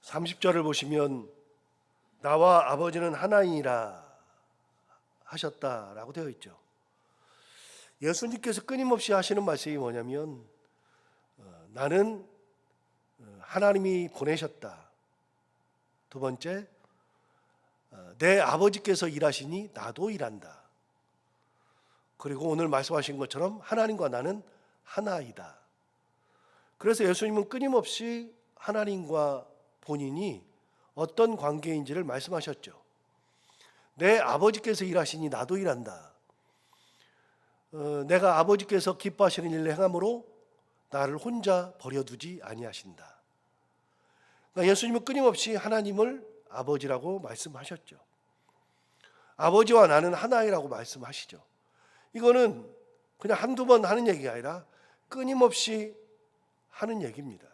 30절을 보시면 나와 아버지는 하나이니라 하셨다라고 되어 있죠. 예수님께서 끊임없이 하시는 말씀이 뭐냐면 나는 하나님이 보내셨다. 두 번째, 내 아버지께서 일하시니 나도 일한다. 그리고 오늘 말씀하신 것처럼 하나님과 나는 하나이다. 그래서 예수님은 끊임없이 하나님과 본인이 어떤 관계인지를 말씀하셨죠. 내 아버지께서 일하시니 나도 일한다. 내가 아버지께서 기뻐하시는 일을 행함으로 나를 혼자 버려두지 아니하신다. 그러니까 예수님은 끊임없이 하나님을 아버지라고 말씀하셨죠. 아버지와 나는 하나이라고 말씀하시죠. 이거는 그냥 한두 번 하는 얘기가 아니라 끊임없이 하는 얘기입니다.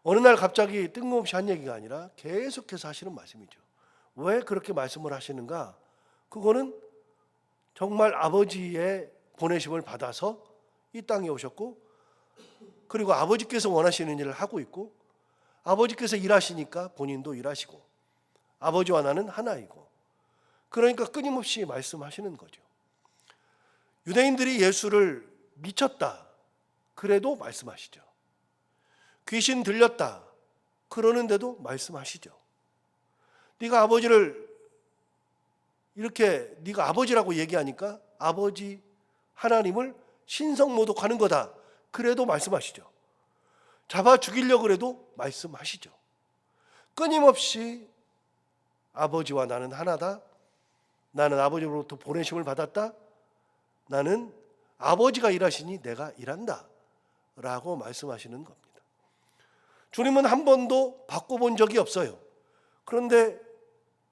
어느 날 갑자기 뜬금없이 한 얘기가 아니라 계속해서 하시는 말씀이죠. 왜 그렇게 말씀을 하시는가? 그거는 정말 아버지의 보내심을 받아서 이 땅에 오셨고, 그리고 아버지께서 원하시는 일을 하고 있고, 아버지께서 일하시니까 본인도 일하시고, 아버지와 나는 하나이고, 그러니까 끊임없이 말씀하시는 거죠. 유대인들이 예수를 미쳤다 그래도 말씀하시죠. 귀신 들렸다 그러는데도 말씀하시죠. 네가 아버지를 이렇게 네가 아버지라고 얘기하니까 아버지 하나님을 신성모독하는 거다 그래도 말씀하시죠. 잡아 죽이려고 그래도 말씀하시죠. 끊임없이 아버지와 나는 하나다. 나는 아버지로부터 보내심을 받았다. 나는 아버지가 일하시니 내가 일한다 라고 말씀하시는 겁니다. 주님은 한 번도 바꿔본 적이 없어요. 그런데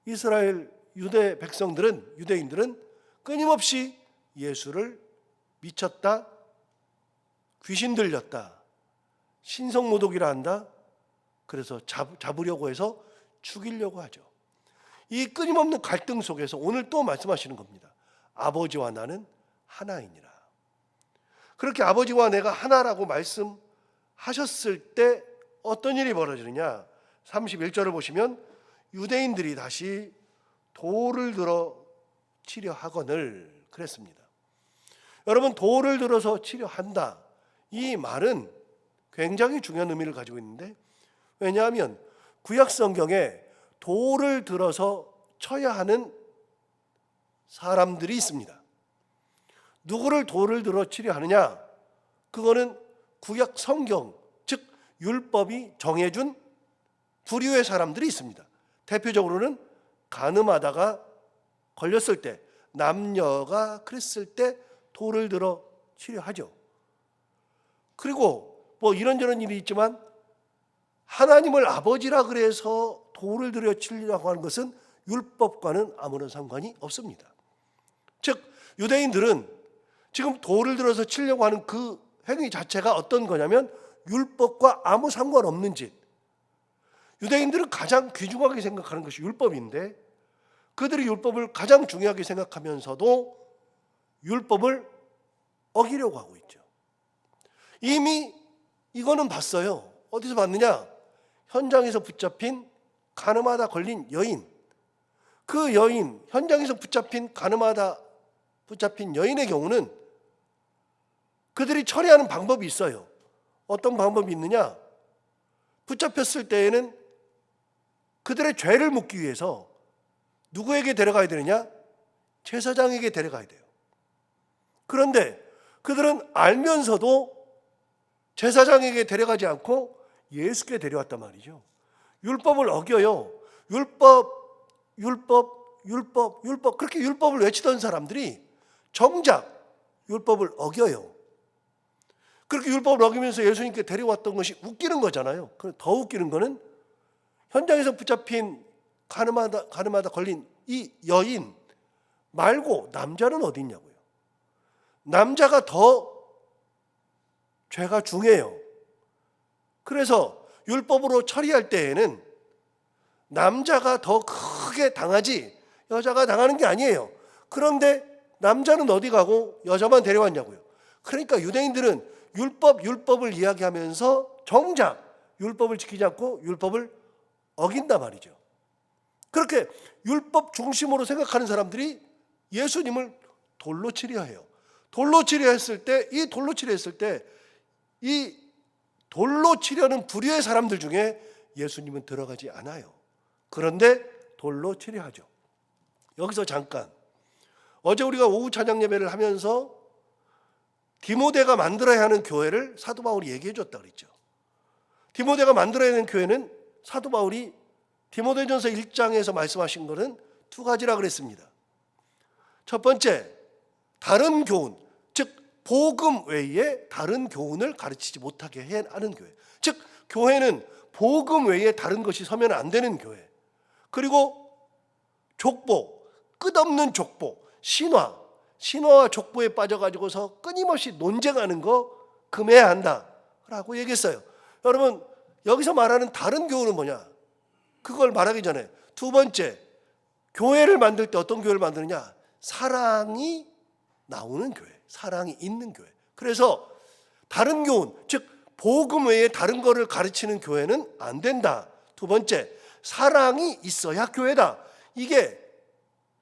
이스라엘 유대 백성들은, 유대인들은 끊임없이 예수를 미쳤다, 귀신 들렸다, 신성모독이라 한다, 그래서 잡으려고 해서 죽이려고 하죠. 이 끊임없는 갈등 속에서 오늘 또 말씀하시는 겁니다. 아버지와 나는 하나이니라. 그렇게 아버지와 내가 하나라고 말씀하셨을 때 어떤 일이 벌어지느냐? 31절을 보시면 유대인들이 다시 돌을 들어 치려 하거늘 그랬습니다. 여러분, 돌을 들어서 치려 한다. 이 말은 굉장히 중요한 의미를 가지고 있는데, 왜냐하면 구약 성경에 돌을 들어서 쳐야 하는 사람들이 있습니다. 누구를 돌을 들어 치려 하느냐? 그거는 구약 성경, 즉 율법이 정해준 부류의 사람들이 있습니다. 대표적으로는 간음하다가 걸렸을 때, 남녀가 그랬을 때 돌을 들어 치려 하죠. 그리고 뭐 이런저런 일이 있지만 하나님을 아버지라 그래서 돌을 들여 치려고 하는 것은 율법과는 아무런 상관이 없습니다. 즉 유대인들은 지금 돌을 들어서 치려고 하는 그 행위 자체가 어떤 거냐면 율법과 아무 상관없는 짓. 유대인들은 가장 귀중하게 생각하는 것이 율법인데 그들이 율법을 가장 중요하게 생각하면서도 율법을 어기려고 하고 있죠. 이미 이거는 봤어요. 어디서 봤느냐? 현장에서 붙잡힌 간음하다 걸린 여인. 그 여인, 현장에서 간음하다 붙잡힌 여인의 경우는 그들이 처리하는 방법이 있어요. 어떤 방법이 있느냐? 붙잡혔을 때에는 그들의 죄를 묻기 위해서 누구에게 데려가야 되느냐? 제사장에게 데려가야 돼요. 그런데 그들은 알면서도 제사장에게 데려가지 않고 예수께 데려왔단 말이죠. 율법을 어겨요. 율법 그렇게 율법을 외치던 사람들이 정작 율법을 어겨요. 그렇게 율법을 어기면서 예수님께 데려왔던 것이 웃기는 거잖아요. 더 웃기는 거는 현장에서 붙잡힌 간음하다 걸린 이 여인 말고 남자는 어디 있냐고요. 남자가 더 죄가 중해요. 그래서 율법으로 처리할 때에는 남자가 더 크게 당하지 여자가 당하는 게 아니에요. 그런데 남자는 어디 가고 여자만 데려왔냐고요. 그러니까 유대인들은 율법을 이야기하면서 정작 율법을 지키지 않고 율법을 어긴단 말이죠. 그렇게 율법 중심으로 생각하는 사람들이 예수님을 돌로 치려 해요. 돌로 치려 했을 때, 이 돌로 치려는 부류의 사람들 중에 예수님은 들어가지 않아요. 그런데 돌로 치려 하죠. 여기서 잠깐, 어제 우리가 오후 찬양 예배를 하면서 디모데가 만들어야 하는 교회를 사도 바울이 얘기해 줬다 그랬죠. 디모데가 만들어야 하는 교회는 사도 바울이 디모데전서 1장에서 말씀하신 것은 두 가지라 그랬습니다. 첫 번째, 다른 교훈, 즉 복음 외에 다른 교훈을 가르치지 못하게 하는 교회. 즉 교회는 복음 외에 다른 것이 서면 안 되는 교회. 그리고 족보, 끝없는 족보, 신화와 족보에 빠져가지고서 끊임없이 논쟁하는 거 금해야 한다라고 얘기했어요. 여러분, 여기서 말하는 다른 교훈은 뭐냐? 그걸 말하기 전에 두 번째, 교회를 만들 때 어떤 교회를 만드느냐? 사랑이 나오는 교회, 사랑이 있는 교회. 그래서 다른 교훈, 즉 복음 외에 다른 거를 가르치는 교회는 안 된다. 두 번째, 사랑이 있어야 교회다. 이게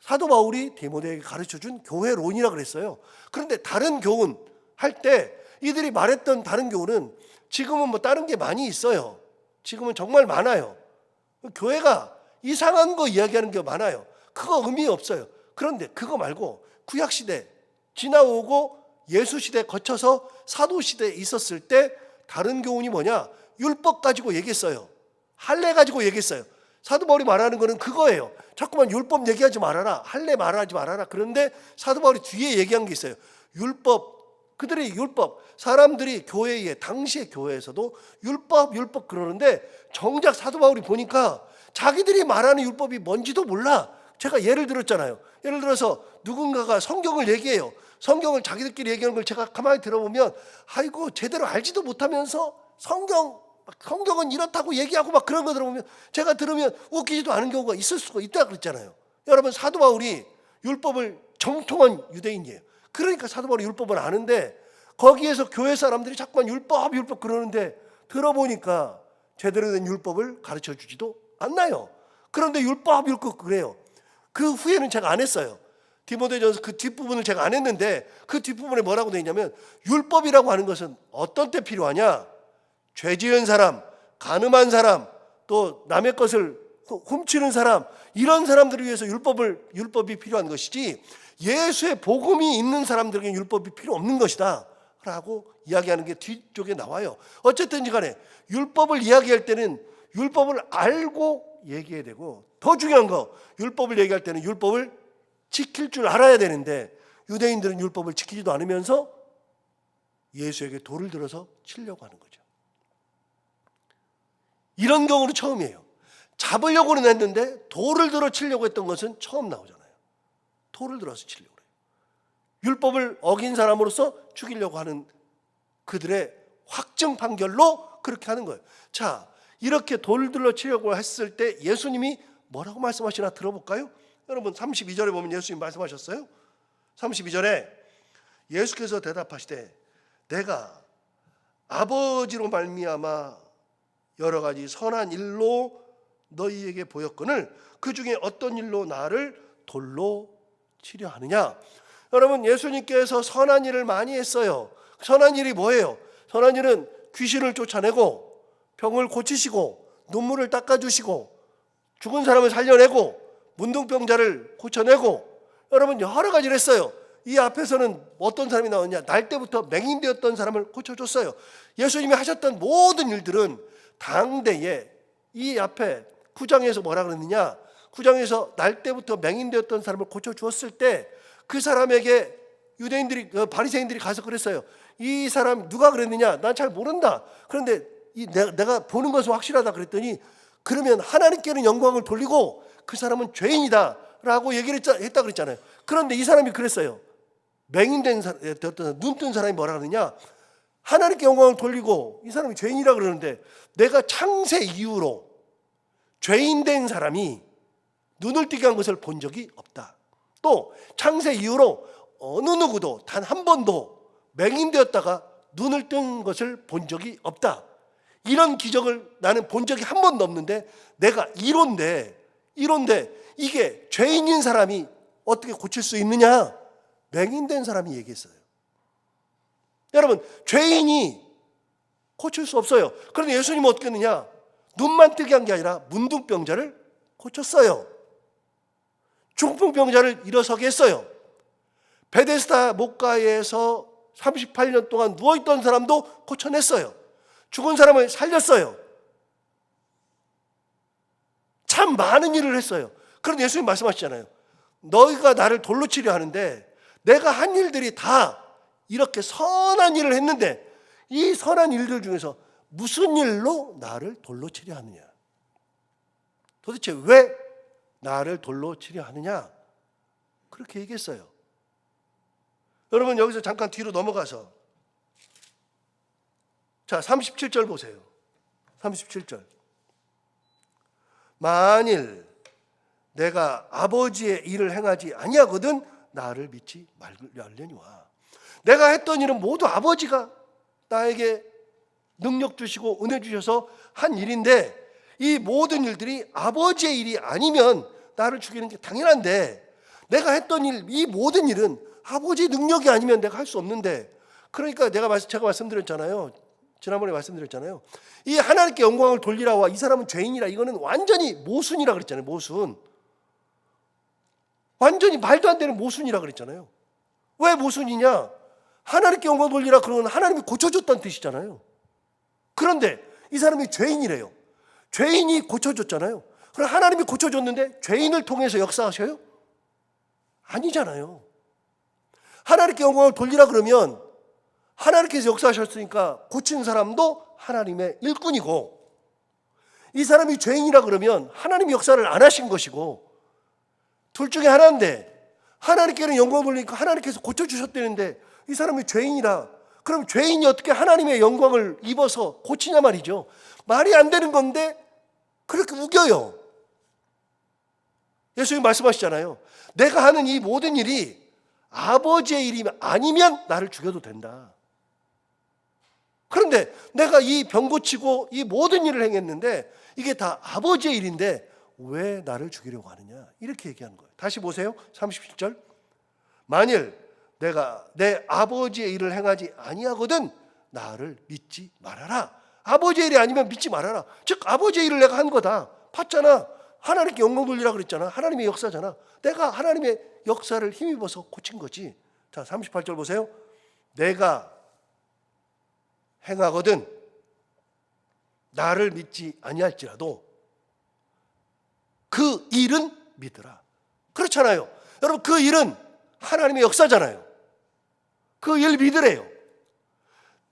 사도 바울이 디모데에게 가르쳐준 교회론이라 그랬어요. 그런데 다른 교훈 할 때 이들이 말했던 다른 교훈은 지금은 뭐 다른 게 많이 있어요. 지금은 정말 많아요. 교회가 이상한 거 이야기하는 게 많아요. 그거 의미 없어요. 그런데 그거 말고 구약시대 지나오고 예수시대 거쳐서 사도시대에 있었을 때 다른 교훈이 뭐냐? 율법 가지고 얘기했어요. 할례 가지고 얘기했어요. 사도 바울이 말하는 거는 그거예요. 자꾸만 율법 얘기하지 말아라, 할례 말하지 말아라. 그런데 사도 바울이 뒤에 얘기한 게 있어요. 그들의 율법, 사람들이 교회에, 당시의 교회에서도 율법 그러는데 정작 사도 바울이 보니까 자기들이 말하는 율법이 뭔지도 몰라. 제가 예를 들었잖아요. 예를 들어서 누군가가 성경을 얘기해요. 성경을 자기들끼리 얘기하는 걸 제가 가만히 들어보면 아이고 제대로 알지도 못하면서 성경은 이렇다고 얘기하고 막 그런 거 들어보면 제가 들으면 웃기지도 않은 경우가 있을 수가 있다 그랬잖아요. 여러분, 사도 바울이 율법을 정통한 유대인이에요. 그러니까 사도 바울이 율법을 아는데 거기에서 교회 사람들이 자꾸만 율법 그러는데 들어보니까 제대로 된 율법을 가르쳐 주지도 않나요. 그런데 율법 그래요. 그 후에는 제가 안 했어요. 디모데전서 그 뒷부분을 제가 안 했는데 그 뒷부분에 뭐라고 되어 있냐면 율법이라고 하는 것은 어떤 때 필요하냐? 죄 지은 사람, 간음한 사람, 또 남의 것을 훔치는 사람, 이런 사람들을 위해서 율법이 필요한 것이지 예수의 복음이 있는 사람들에게 율법이 필요 없는 것이다 라고 이야기하는 게 뒤쪽에 나와요. 어쨌든지 간에 율법을 이야기할 때는 율법을 알고 얘기해야 되고, 더 중요한 거, 율법을 얘기할 때는 율법을 지킬 줄 알아야 되는데 유대인들은 율법을 지키지도 않으면서 예수에게 돌을 들어서 치려고 하는 거죠. 이런 경우는 처음이에요. 잡으려고는 했는데 돌을 들어 치려고 했던 것은 처음 나오잖아요. 돌을 들어서 치려고 해요. 율법을 어긴 사람으로서 죽이려고 하는 그들의 확정 판결로 그렇게 하는 거예요. 자, 이렇게 돌을 들어 치려고 했을 때 예수님이 뭐라고 말씀하시나 들어볼까요? 여러분, 32절에 보면 예수님 말씀하셨어요. 32절에 예수께서 대답하시되 내가 아버지로 말미암아 여러 가지 선한 일로 너희에게 보였거늘 그 중에 어떤 일로 나를 돌로 치려 하느냐. 여러분, 예수님께서 선한 일을 많이 했어요. 선한 일이 뭐예요? 선한 일은 귀신을 쫓아내고 병을 고치시고 눈물을 닦아주시고 죽은 사람을 살려내고 문둥병자를 고쳐내고, 여러분 여러 가지를 했어요. 이 앞에서는 어떤 사람이 나오냐? 날 때부터 맹인되었던 사람을 고쳐줬어요. 예수님이 하셨던 모든 일들은 당대에 이 앞에 9장에서 뭐라 그랬느냐? 9장에서 날 때부터 맹인되었던 사람을 고쳐주었을 때 그 사람에게 유대인들이, 바리새인들이 가서 그랬어요. 이 사람 누가 그랬느냐? 난 잘 모른다. 그런데 내가 보는 것은 확실하다 그랬더니 그러면 하나님께는 영광을 돌리고 그 사람은 죄인이다 라고 얘기를 했다 그랬잖아요. 그런데 이 사람이 그랬어요. 맹인된 눈 뜬 사람이 뭐라 그러느냐? 하나님께 영광을 돌리고 이 사람이 죄인이라 그러는데 내가 창세 이후로 죄인된 사람이 눈을 뜨게 한 것을 본 적이 없다. 또 창세 이후로 어느 누구도 단 한 번도 맹인되었다가 눈을 뜬 것을 본 적이 없다. 이런 기적을 나는 본 적이 한 번도 없는데 내가 1호인데 이게 죄인인 사람이 어떻게 고칠 수 있느냐? 맹인된 사람이 얘기했어요. 여러분, 죄인이 고칠 수 없어요. 그런데 예수님은 어떻게 했느냐? 눈만 뜨게 한 게 아니라 문둥병자를 고쳤어요. 중풍병자를 일어서게 했어요. 베데스다 목가에서 38년 동안 누워있던 사람도 고쳐냈어요. 죽은 사람을 살렸어요. 참 많은 일을 했어요. 그런데 예수님 말씀하시잖아요. 너희가 나를 돌로 치려 하는데 내가 한 일들이 다 이렇게 선한 일을 했는데 이 선한 일들 중에서 무슨 일로 나를 돌로 치려 하느냐? 도대체 왜 나를 돌로 치려 하느냐? 그렇게 얘기했어요. 여러분, 여기서 잠깐 뒤로 넘어가서 자, 37절 보세요. 37절. 만일 내가 아버지의 일을 행하지 아니하거든 나를 믿지 말려니와. 내가 했던 일은 모두 아버지가 나에게 능력 주시고 은혜 주셔서 한 일인데 이 모든 일들이 아버지의 일이 아니면 나를 죽이는 게 당연한데 내가 했던 일, 이 모든 일은 아버지의 능력이 아니면 내가 할 수 없는데, 그러니까 제가 말씀드렸잖아요. 지난번에 말씀드렸잖아요. 이 하나님께 영광을 돌리라와 이 사람은 죄인이라, 이거는 완전히 모순이라 그랬잖아요. 모순. 완전히 말도 안 되는 모순이라 그랬잖아요. 왜 모순이냐? 하나님께 영광 돌리라 그러면 하나님이 고쳐줬다는 뜻이잖아요. 그런데 이 사람이 죄인이래요. 죄인이 고쳐줬잖아요. 그럼 하나님이 고쳐줬는데 죄인을 통해서 역사하셔요? 아니잖아요. 하나님께 영광을 돌리라 그러면 하나님께서 역사하셨으니까 고친 사람도 하나님의 일꾼이고, 이 사람이 죄인이라 그러면 하나님이 역사를 안 하신 것이고, 둘 중에 하나인데 하나님께는 영광을 돌리니까 하나님께서 고쳐주셨다는데 이 사람이 죄인이라, 그럼 죄인이 어떻게 하나님의 영광을 입어서 고치냐 말이죠. 말이 안 되는 건데 그렇게 우겨요. 예수님 말씀하시잖아요. 내가 하는 이 모든 일이 아버지의 일이 아니면 나를 죽여도 된다. 그런데 내가 이 병 고치고 이 모든 일을 행했는데 이게 다 아버지의 일인데 왜 나를 죽이려고 하느냐? 이렇게 얘기하는 거예요. 다시 보세요. 37절. 만일 내가 내 아버지의 일을 행하지 아니하거든 나를 믿지 말아라. 아버지의 일이 아니면 믿지 말아라. 즉 아버지의 일을 내가 한 거다. 봤잖아. 하나님께 영광 돌리라 그랬잖아. 하나님의 역사잖아. 내가 하나님의 역사를 힘입어서 고친 거지. 자, 38절 보세요. 내가 행하거든 나를 믿지 아니할지라도 그 일은 믿으라. 그렇잖아요. 여러분, 그 일은 하나님의 역사잖아요. 그 일 믿으래요.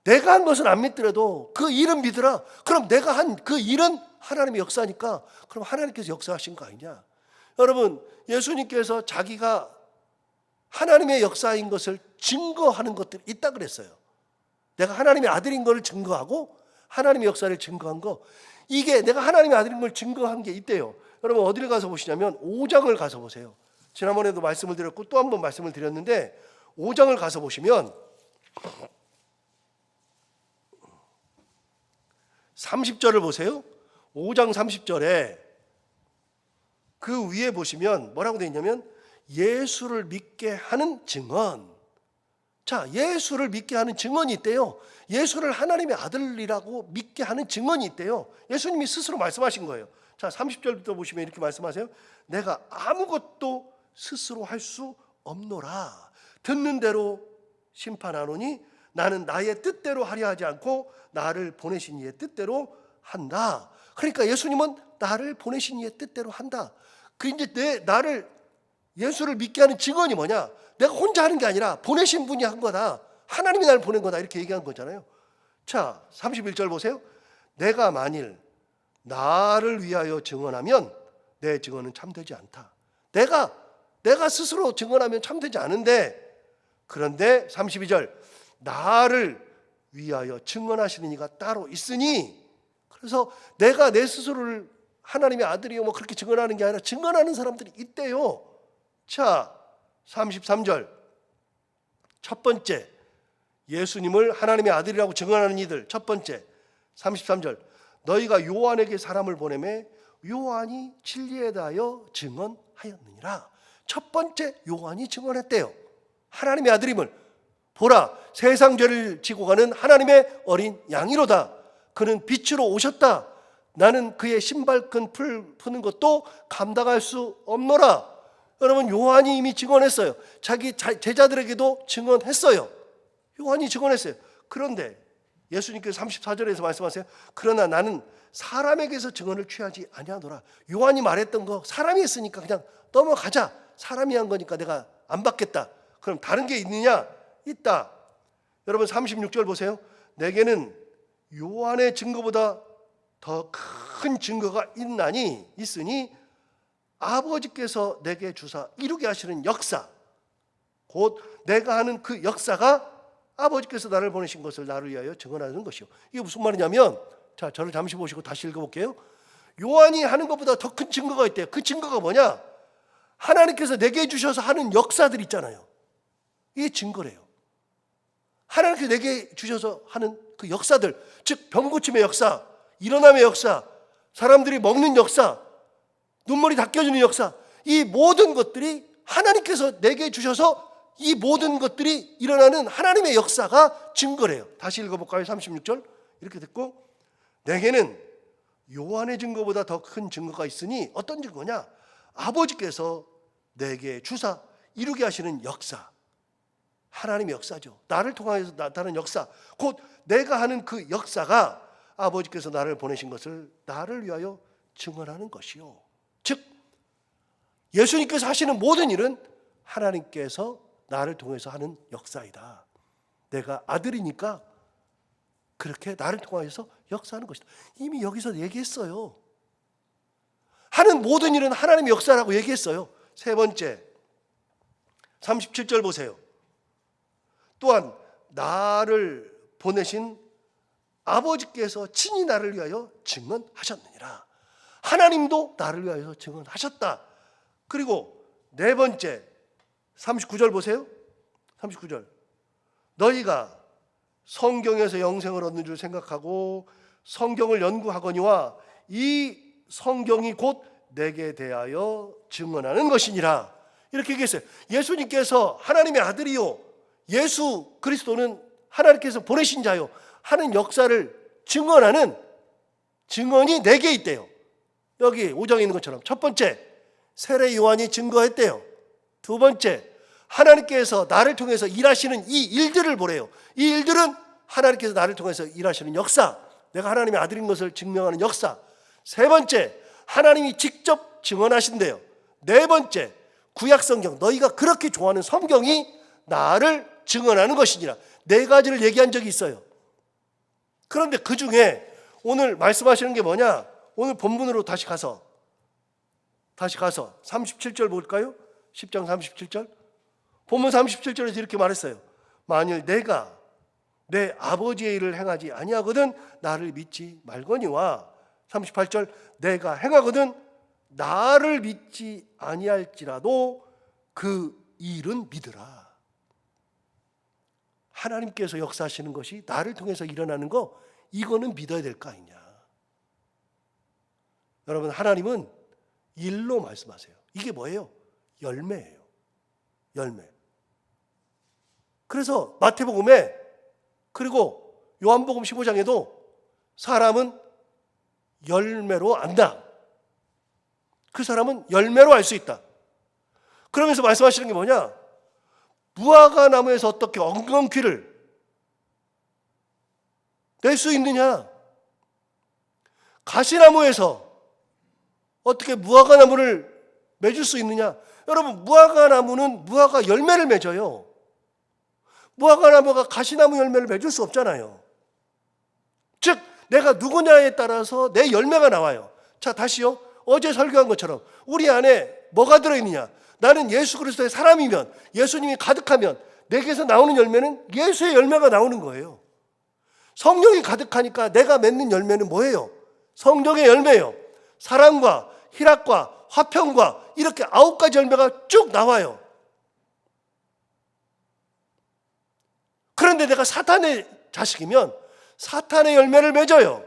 내가 한 것은 안 믿더라도 그 일은 믿으라. 그럼 내가 한 그 일은 하나님의 역사니까 그럼 하나님께서 역사하신 거 아니냐? 여러분, 예수님께서 자기가 하나님의 역사인 것을 증거하는 것들이 있다 그랬어요. 내가 하나님의 아들인 것을 증거하고 하나님의 역사를 증거한 거, 이게 내가 하나님의 아들인 걸 증거한 게 있대요. 여러분, 어디를 가서 보시냐면 5장을 가서 보세요. 지난번에도 말씀을 드렸고 또 한 번 말씀을 드렸는데 5장을 가서 보시면 30절을 보세요. 5장 30절에 그 위에 보시면 뭐라고 되어 있냐면 예수를 믿게 하는 증언. 자, 예수를 믿게 하는 증언이 있대요. 예수를 하나님의 아들이라고 믿게 하는 증언이 있대요. 예수님이 스스로 말씀하신 거예요. 자, 30절부터 보시면 이렇게 말씀하세요. 내가 아무것도 스스로 할 수 없노라. 듣는 대로 심판하노니 나는 나의 뜻대로 하려 하지 않고 나를 보내신 이의 뜻대로 한다. 그러니까 예수님은 나를 보내신 이의 뜻대로 한다. 그 이제 나를 예수를 믿게 하는 증언이 뭐냐? 내가 혼자 하는 게 아니라 보내신 분이 한 거다. 하나님이 나를 보낸 거다. 이렇게 얘기한 거잖아요. 자, 31절 보세요. 내가 만일 나를 위하여 증언하면 내 증언은 참되지 않다. 내가 스스로 증언하면 참되지 않은데, 그런데 32절 나를 위하여 증언하시는 이가 따로 있으니, 그래서 내가 내 스스로를 하나님의 아들이요 뭐 그렇게 증언하는 게 아니라 증언하는 사람들이 있대요. 자, 33절 첫 번째 예수님을 하나님의 아들이라고 증언하는 이들 첫 번째. 33절 너희가 요한에게 사람을 보내매 요한이 진리에 대하여 증언하였느니라. 첫 번째 요한이 증언했대요. 하나님의 아들임을. 보라, 세상 죄를 지고 가는 하나님의 어린 양이로다. 그는 빛으로 오셨다. 나는 그의 신발끈 푸는 것도 감당할 수 없노라. 여러분, 요한이 이미 증언했어요. 자기 제자들에게도 증언했어요. 요한이 증언했어요. 그런데 예수님께서 34절에서 말씀하세요. 그러나 나는 사람에게서 증언을 취하지 아니하노라. 요한이 말했던 거 사람이 했으니까 그냥 넘어가자. 사람이 한 거니까 내가 안 받겠다. 그럼 다른 게 있느냐? 있다. 여러분 36절 보세요. 내게는 요한의 증거보다 더 큰 증거가 있으니 아버지께서 내게 주사 이루게 하시는 역사, 곧 내가 하는 그 역사가 아버지께서 나를 보내신 것을 나를 위하여 증언하는 것이요. 이게 무슨 말이냐면, 자, 저를 잠시 보시고 다시 읽어볼게요. 요한이 하는 것보다 더 큰 증거가 있대요. 그 증거가 뭐냐? 하나님께서 내게 주셔서 하는 역사들 있잖아요. 이게 증거래요. 하나님께서 내게 주셔서 하는 그 역사들, 즉 병고침의 역사, 일어남의 역사, 사람들이 먹는 역사, 눈물이 닦여주는 역사, 이 모든 것들이 하나님께서 내게 주셔서 이 모든 것들이 일어나는 하나님의 역사가 증거래요. 다시 읽어볼까요? 36절 이렇게 듣고 내게는 요한의 증거보다 더 큰 증거가 있으니 어떤 증거냐? 아버지께서 내게 주사 이루게 하시는 역사, 하나님의 역사죠. 나를 통하여서 나타나는 역사, 곧 내가 하는 그 역사가 아버지께서 나를 보내신 것을 나를 위하여 증언하는 것이요. 즉 예수님께서 하시는 모든 일은 하나님께서 나를 통해서 하는 역사이다. 내가 아들이니까 그렇게 나를 통하여서 역사하는 것이다. 이미 여기서 얘기했어요. 하는 모든 일은 하나님의 역사라고 얘기했어요. 세 번째 37절 보세요. 또한 나를 보내신 아버지께서 친히 나를 위하여 증언하셨느니라. 하나님도 나를 위하여 증언하셨다. 그리고 네 번째 39절 보세요. 39절 너희가 성경에서 영생을 얻는 줄 생각하고 성경을 연구하거니와 이 성경이 곧 내게 대하여 증언하는 것이니라. 이렇게 얘기했어요. 예수님께서 하나님의 아들이요, 예수 그리스도는 하나님께서 보내신 자요 하는 역사를 증언하는 증언이 4개 있대요. 여기 5장에 있는 것처럼 첫 번째 세례 요한이 증거했대요. 두 번째 하나님께서 나를 통해서 일하시는 이 일들을 보래요. 이 일들은 하나님께서 나를 통해서 일하시는 역사, 내가 하나님의 아들인 것을 증명하는 역사. 세 번째 하나님이 직접 증언하신대요. 네 번째 구약성경, 너희가 그렇게 좋아하는 성경이 나를 증언하는 것이니라. 4가지를 얘기한 적이 있어요. 그런데 그 중에 오늘 말씀하시는 게 뭐냐? 오늘 본문으로 다시 가서 37절 볼까요? 10장 37절. 본문 37절에서 이렇게 말했어요. 만일 내가 내 아버지의 일을 행하지 아니하거든 나를 믿지 말거니와 38절 내가 행하거든 나를 믿지 아니할지라도 그 일은 믿으라. 하나님께서 역사하시는 것이 나를 통해서 일어나는 거, 이거는 믿어야 될 거 아니냐. 여러분, 하나님은 일로 말씀하세요. 이게 뭐예요? 열매예요. 열매. 그래서 마태복음에 그리고 요한복음 15장에도 사람은 열매로 안다. 그 사람은 열매로 알 수 있다. 그러면서 말씀하시는 게 뭐냐? 무화과 나무에서 어떻게 엉겅퀴를 낼 수 있느냐? 가시나무에서 어떻게 무화과 나무를 맺을 수 있느냐? 여러분, 무화과 나무는 무화과 열매를 맺어요. 무화과 나무가 가시나무 열매를 맺을 수 없잖아요. 즉 내가 누구냐에 따라서 내 열매가 나와요. 자, 다시요. 어제 설교한 것처럼 우리 안에 뭐가 들어있느냐? 나는 예수 그리스도의 사람이면, 예수님이 가득하면 내게서 나오는 열매는 예수의 열매가 나오는 거예요. 성령이 가득하니까 내가 맺는 열매는 뭐예요? 성령의 열매예요. 사랑과 희락과 화평과 이렇게 9가지 열매가 쭉 나와요. 그런데 내가 사탄의 자식이면 사탄의 열매를 맺어요.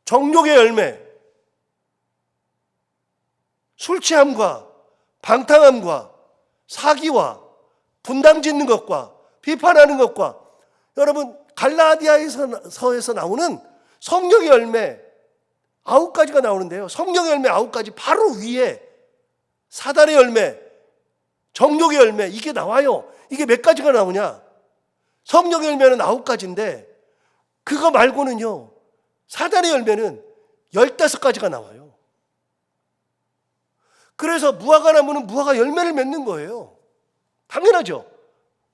정욕의 열매, 술 취함과 방탕함과 사기와 분당 짓는 것과 비판하는 것과, 여러분 갈라디아서에서 나오는 성령의 열매 9가지가 나오는데요. 성령의 열매 9가지 바로 위에 사단의 열매, 정욕의 열매, 이게 나와요. 이게 몇 가지가 나오냐? 성령의 열매는 9가지인데 그거 말고는요, 사단의 열매는 15가지가 나와요. 그래서 무화과 나무는 무화과 열매를 맺는 거예요. 당연하죠.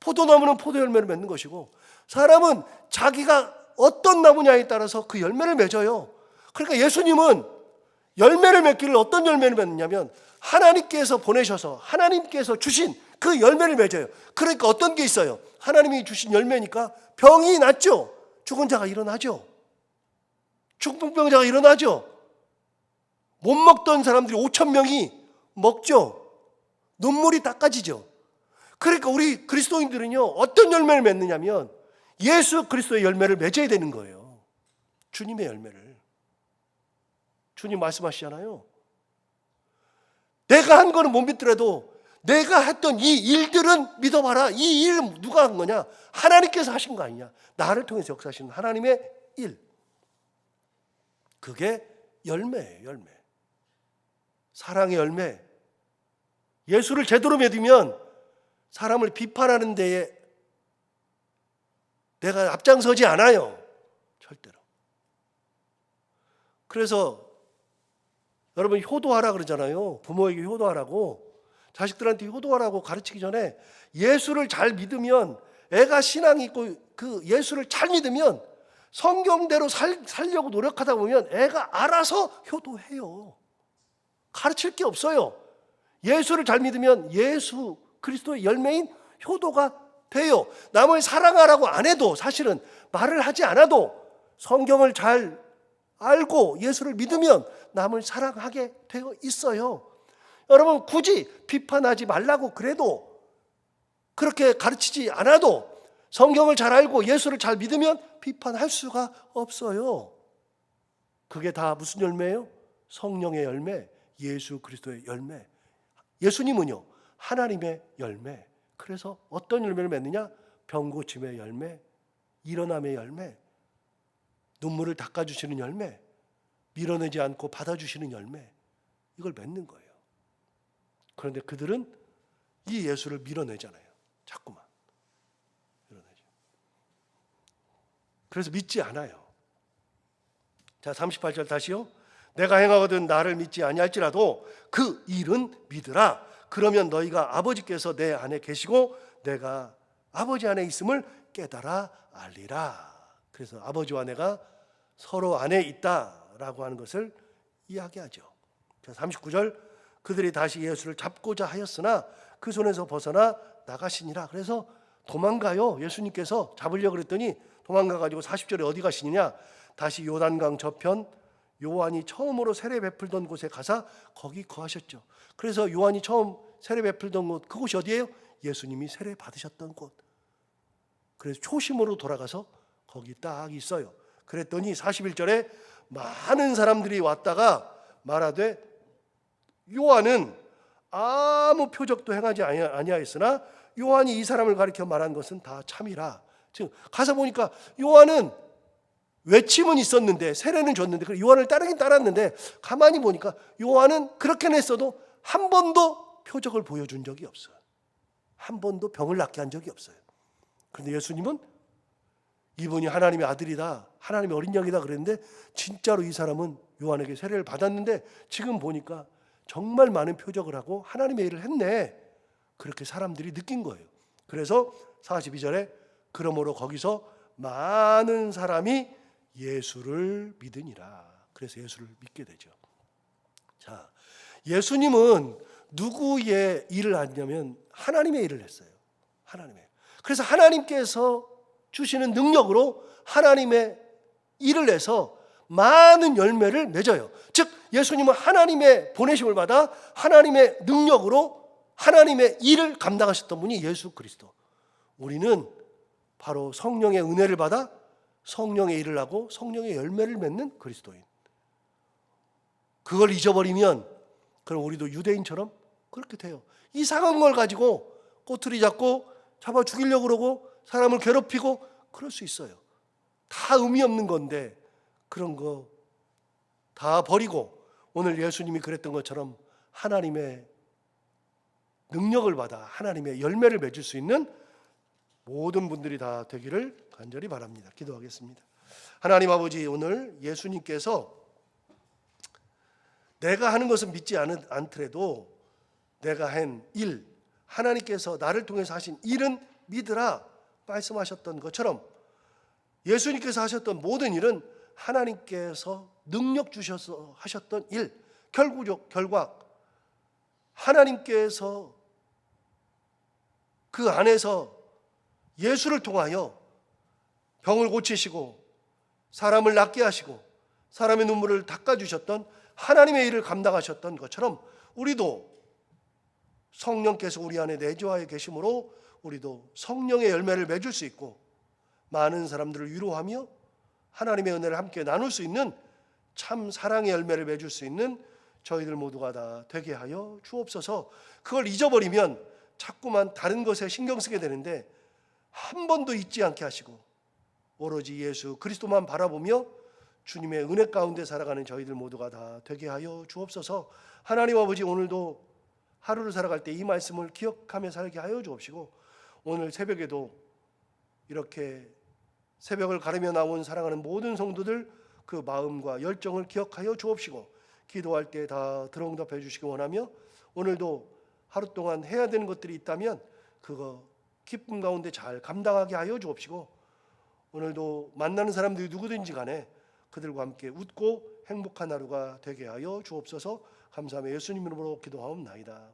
포도나무는 포도 열매를 맺는 것이고, 사람은 자기가 어떤 나무냐에 따라서 그 열매를 맺어요. 그러니까 예수님은 열매를 맺기를 어떤 열매를 맺느냐면 하나님께서 보내셔서 하나님께서 주신 그 열매를 맺어요. 그러니까 어떤 게 있어요? 하나님이 주신 열매니까 병이 낫죠. 죽은 자가 일어나죠. 중풍병자가 일어나죠. 못 먹던 사람들이 5,000명이 먹죠. 눈물이 닦아지죠. 그러니까 우리 그리스도인들은요, 어떤 열매를 맺느냐면 예수 그리스도의 열매를 맺어야 되는 거예요. 주님의 열매를. 주님 말씀하시잖아요. 내가 한 거는 못 믿더라도 내가 했던 이 일들은 믿어봐라. 이 일은 누가 한 거냐? 하나님께서 하신 거 아니냐? 나를 통해서 역사하시는 하나님의 일. 그게 열매예요, 열매. 사랑의 열매. 예수를 제대로 믿으면 사람을 비판하는 데에 내가 앞장서지 않아요. 절대로. 그래서 여러분 효도하라 그러잖아요. 부모에게 효도하라고. 자식들한테 효도하라고 가르치기 전에 예수를 잘 믿으면, 애가 신앙이 있고 그 예수를 잘 믿으면 성경대로 살려고 노력하다 보면 애가 알아서 효도해요. 가르칠 게 없어요. 예수를 잘 믿으면 예수 그리스도의 열매인 효도가 돼요. 남을 사랑하라고 안 해도, 사실은 말을 하지 않아도 성경을 잘 알고 예수를 믿으면 남을 사랑하게 되어 있어요. 여러분 굳이 비판하지 말라고 그래도, 그렇게 가르치지 않아도 성경을 잘 알고 예수를 잘 믿으면 비판할 수가 없어요. 그게 다 무슨 열매예요? 성령의 열매, 예수 그리스도의 열매. 예수님은요, 하나님의 열매. 그래서 어떤 열매를 맺느냐? 병고침의 열매, 일어남의 열매, 눈물을 닦아주시는 열매, 밀어내지 않고 받아주시는 열매, 이걸 맺는 거예요. 그런데 그들은 이 예수를 밀어내잖아요. 자꾸만 밀어내죠. 그래서 믿지 않아요. 자, 38절 다시요. 내가 행하거든 나를 믿지 아니할지라도 그 일은 믿으라. 그러면 너희가 아버지께서 내 안에 계시고 내가 아버지 안에 있음을 깨달아 알리라. 그래서 아버지와 내가 서로 안에 있다라고 하는 것을 이야기하죠. 39절, 그들이 다시 예수를 잡고자 하였으나 그 손에서 벗어나 나가시니라. 그래서 도망가요. 예수님께서 잡으려고 그랬더니 도망가가지고 40절에 어디 가시느냐? 다시 요단강 저편 요한이 처음으로 세례 베풀던 곳에 가서 거기 거하셨죠. 그래서 요한이 처음 세례 베풀던 곳, 그곳이 어디예요? 예수님이 세례 받으셨던 곳. 그래서 초심으로 돌아가서 거기 딱 있어요. 그랬더니 41절에 많은 사람들이 왔다가 말하되 요한은 아무 표적도 행하지 아니하였으나 요한이 이 사람을 가리켜 말한 것은 다 참이라. 지금 가서 보니까 요한은 외침은 있었는데 세례는 줬는데 요한을 따르긴 따랐는데 가만히 보니까 요한은 그렇게는 했어도 한 번도 표적을 보여준 적이 없어요. 한 번도 병을 낫게 한 적이 없어요. 그런데 예수님은 이분이 하나님의 아들이다, 하나님의 어린 양이다 그랬는데 진짜로 이 사람은 요한에게 세례를 받았는데 지금 보니까 정말 많은 표적을 하고 하나님의 일을 했네. 그렇게 사람들이 느낀 거예요. 그래서 42절에 그러므로 거기서 많은 사람이 예수를 믿으니라. 그래서 예수를 믿게 되죠. 자, 예수님은 누구의 일을 하냐면 하나님의 일을 했어요. 하나님의. 그래서 하나님께서 주시는 능력으로 하나님의 일을 해서 많은 열매를 맺어요. 즉 예수님은 하나님의 보내심을 받아 하나님의 능력으로 하나님의 일을 감당하셨던 분이 예수 그리스도. 우리는 바로 성령의 은혜를 받아 성령의 일을 하고 성령의 열매를 맺는 그리스도인. 그걸 잊어버리면 그럼 우리도 유대인처럼 그렇게 돼요. 이상한 걸 가지고 꼬투리 잡고 잡아 죽이려고 그러고 사람을 괴롭히고 그럴 수 있어요. 다 의미 없는 건데 그런 거 다 버리고 오늘 예수님이 그랬던 것처럼 하나님의 능력을 받아 하나님의 열매를 맺을 수 있는 모든 분들이 다 되기를 간절히 바랍니다. 기도하겠습니다. 하나님 아버지, 오늘 예수님께서 내가 하는 것은 믿지 않더라도 내가 한 일, 하나님께서 나를 통해서 하신 일은 믿으라 말씀하셨던 것처럼 예수님께서 하셨던 모든 일은 하나님께서 능력 주셔서 하셨던 일, 결과 하나님께서 그 안에서 예수를 통하여 병을 고치시고 사람을 낫게 하시고 사람의 눈물을 닦아주셨던 하나님의 일을 감당하셨던 것처럼 우리도 성령께서 우리 안에 내주하여 계심으로 우리도 성령의 열매를 맺을 수 있고 많은 사람들을 위로하며 하나님의 은혜를 함께 나눌 수 있는 참 사랑의 열매를 맺을 수 있는 저희들 모두가 다 되게 하여 주옵소서. 그걸 잊어버리면 자꾸만 다른 것에 신경 쓰게 되는데 한 번도 잊지 않게 하시고 오로지 예수 그리스도만 바라보며 주님의 은혜 가운데 살아가는 저희들 모두가 다 되게 하여 주옵소서. 하나님 아버지, 오늘도 하루를 살아갈 때 이 말씀을 기억하며 살게 하여 주옵시고 오늘 새벽에도 이렇게 새벽을 가르며 나온 사랑하는 모든 성도들 그 마음과 열정을 기억하여 주옵시고 기도할 때 다 들어응답해 주시기 원하며 오늘도 하루 동안 해야 되는 것들이 있다면 그거 기쁨 가운데 잘 감당하게 하여 주옵시고 오늘도 만나는 사람들이 누구든지 간에 그들과 함께 웃고 행복한 하루가 되게 하여 주옵소서. 감사하며 예수님 이름으로 기도하옵나이다.